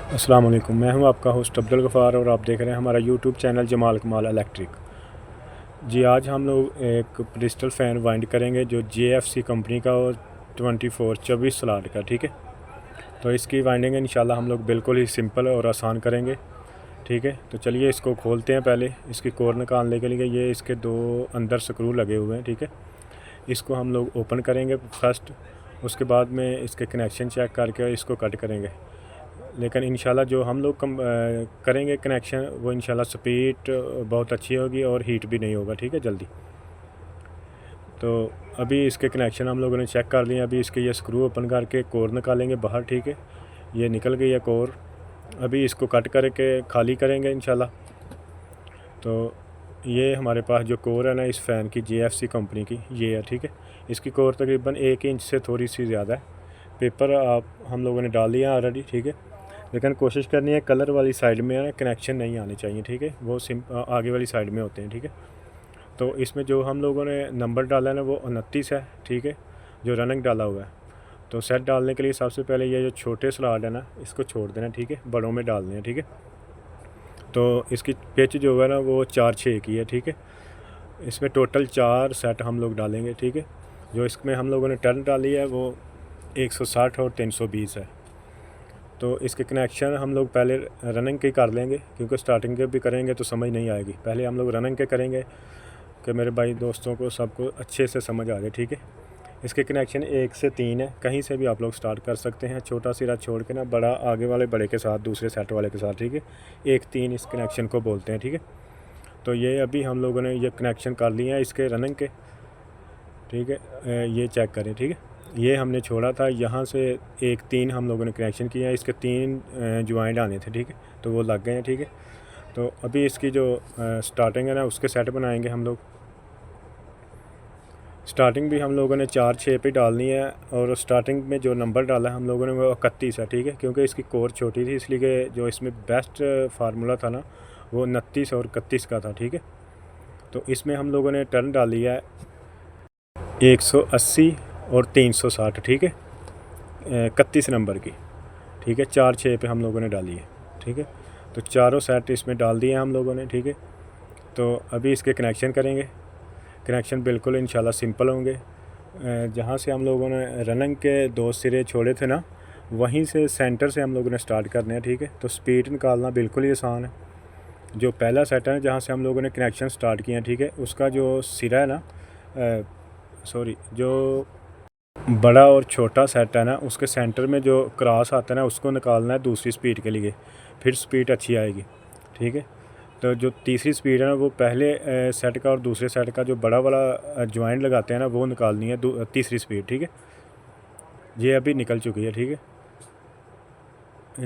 अस्सलाम वालेकुम, मैं हूं आपका होस्ट अब्दुल गफ़ार और आप देख रहे हैं हमारा यूट्यूब चैनल जमाल कमाल इलेक्ट्रिक। जी, आज हम लोग एक क्रिस्टल फ़ैन वाइंड करेंगे जो JFC कंपनी का और 24 स्लॉट का, ठीक है। तो इसकी वाइंडिंग इंशाल्लाह हम लोग बिल्कुल ही सिंपल और आसान करेंगे, ठीक है। तो चलिए इसको खोलते हैं। पहले इसकी कोर निकालने के लिए ये इसके दो अंदर स्क्रू लगे हुए हैं, ठीक है। इसको हम लोग ओपन करेंगे फर्स्ट, उसके बाद में इसके कनेक्शन चेक करके इसको कट करेंगे। लेकिन इंशाल्लाह जो हम लोग करेंगे कनेक्शन वो इंशाल्लाह स्पीड बहुत अच्छी होगी और हीट भी नहीं होगा, ठीक है, जल्दी। तो अभी इसके कनेक्शन हम लोगों ने चेक कर लिए। अभी इसके ये स्क्रू ओपन करके कोर निकालेंगे बाहर, ठीक है। ये निकल गई है कोर। अभी इसको कट करके खाली करेंगे इंशाल्लाह। तो ये हमारे पास जो कोर है ना इस फ़ैन की JFC कंपनी की ये है, ठीक है। इसकी कोर तकरीबन 1 इंच से थोड़ी सी ज़्यादा है। पेपर हम लोगों ने डाल दिया ऑलरेडी, ठीक है। लेकिन कोशिश करनी है कलर वाली साइड में है कनेक्शन नहीं आने चाहिए, ठीक है। वो आगे वाली साइड में होते हैं, ठीक है। तो इसमें जो हम लोगों ने नंबर डाला है ना वो 29 है, ठीक है, जो रनिंग डाला हुआ है। तो सेट डालने के लिए सबसे पहले ये जो छोटे स्लॉट है ना इसको छोड़ देना, ठीक है, बड़ों में डालने हैं, ठीक है। तो इसकी पिच जो है ना वो 4/6 की है, ठीक है। इसमें टोटल 4 सेट हम लोग डालेंगे, ठीक है। जो इसमें हम लोगों ने टर्न डाली है वो 160 और 320 है। तो इसके कनेक्शन हम लोग पहले रनिंग के कर लेंगे, क्योंकि स्टार्टिंग के भी करेंगे तो समझ नहीं आएगी। पहले हम लोग रनिंग के करेंगे कि मेरे भाई दोस्तों को सबको अच्छे से समझ आ जाए, ठीक है। इसके कनेक्शन 1 से 3 है, कहीं से भी आप लोग स्टार्ट कर सकते हैं। छोटा सिरा छोड़ के ना बड़ा आगे वाले बड़े के साथ दूसरे सेट वाले के साथ, ठीक है। 1-3 इस कनेक्शन को बोलते हैं, ठीक है। तो ये अभी हम लोगों ने ये कनेक्शन कर लिए हैं इसके रनिंग के, ठीक है। ये चेक करें, ठीक है। ये हमने छोड़ा था यहाँ से 1-3 हम लोगों ने कनेक्शन किया, इसके 3 ज्वाइंट आने थे, ठीक है। तो वो लग गए हैं, ठीक है। तो अभी इसकी जो स्टार्टिंग है ना उसके सेट बनाएंगे हम लोग। स्टार्टिंग भी हम लोगों ने 4/6 पे डालनी है और स्टार्टिंग में जो नंबर डाला है हम लोगों ने वो 31 है, ठीक है। क्योंकि इसकी कोर छोटी थी इसलिए कि जो इसमें बेस्ट फार्मूला था ना वो 29 और 31 का था, ठीक है। तो इसमें हम लोगों ने टर्न डाली है 180 और 360, ठीक है, 31 नंबर की, ठीक है। 4/6 पे हम लोगों ने डाली है, ठीक है। तो चारों सेट इसमें डाल दिए हम लोगों ने, ठीक है। तो अभी इसके कनेक्शन करेंगे। कनेक्शन बिल्कुल इंशाल्लाह सिंपल होंगे। जहाँ से हम लोगों ने रनिंग के 2 सिरे छोड़े थे ना वहीं से सेंटर से हम लोगों ने स्टार्ट करने हैं, ठीक है। तो स्पीड निकालना बिल्कुल ही आसान है। जो पहला सेट है जहाँ से हम लोगों ने कनेक्शन स्टार्ट किया, ठीक है, उसका जो सिरा है ना सॉरी जो बड़ा और छोटा सेट है ना उसके सेंटर में जो क्रॉस आता है ना उसको निकालना है दूसरी स्पीड के लिए, फिर स्पीड अच्छी आएगी, ठीक है। तो जो तीसरी स्पीड है ना वो पहले सेट का और दूसरे सेट का जो बड़ा वाला जॉइंट लगाते हैं ना वो निकालनी है तीसरी स्पीड, ठीक है। ये अभी निकल चुकी है, ठीक है।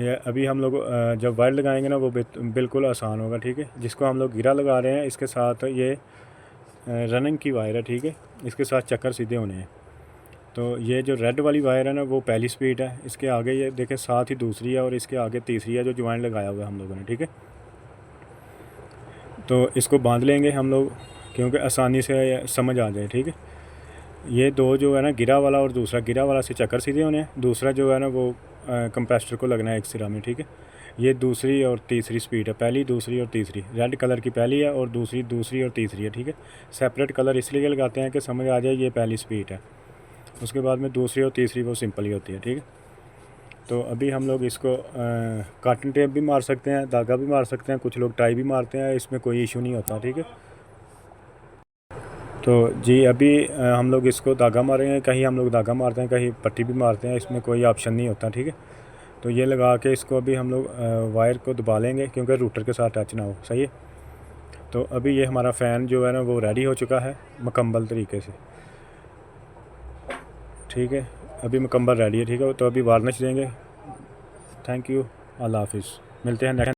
ये अभी हम लोग जब वायर लगाएंगे ना वो बिल्कुल आसान होगा, ठीक है। जिसको हम लोग गिरा लगा रहे हैं इसके साथ ये रनिंग की वायर है, ठीक है। इसके साथ चक्कर सीधे होने हैं। तो ये जो रेड वाली वायर है ना वो पहली स्पीड है, इसके आगे ये देखें साथ ही दूसरी है और इसके आगे तीसरी है जो ज्वाइंट लगाया हुआ है हम लोगों ने, ठीक है। तो इसको बांध लेंगे हम लोग क्योंकि आसानी से समझ आ जाए, ठीक है। ये दो जो है ना गिरा वाला और दूसरा गिरा वाला से चक्कर सीधे होने हैं, दूसरा जो है ना वो कंप्रेसर को लगना है एक सिरा में, ठीक है। ये दूसरी और तीसरी स्पीड है, पहली दूसरी और तीसरी। रेड कलर की पहली है और दूसरी और तीसरी है, ठीक है। सेपरेट कलर इसलिए लगाते हैं कि समझ आ जाए ये पहली स्पीड है। उसके बाद में दूसरी और तीसरी वो सिंपल ही होती है, ठीक है। तो अभी हम लोग इसको कॉटन टेप भी मार सकते हैं, धागा भी मार सकते हैं, कुछ लोग टाई भी मारते हैं, इसमें कोई इशू नहीं होता, ठीक है। तो जी अभी हम लोग इसको धागा मारेंगे, कहीं हम लोग धागा मारते हैं कहीं पट्टी भी मारते हैं, इसमें कोई ऑप्शन नहीं होता, ठीक है। तो ये लगा के इसको अभी हम लोग वायर को दबा लेंगे क्योंकि रूटर के साथ टच ना हो, सही है। तो अभी ये हमारा फ़ैन जो है ना वो रेडी हो चुका है मुकम्मल तरीके से, ठीक है। अभी मुकम्मल रेडी है, ठीक है। तो अभी वार्निश देंगे। थैंक यू, अल्लाह हाफिज़। मिलते हैं नेक्स्ट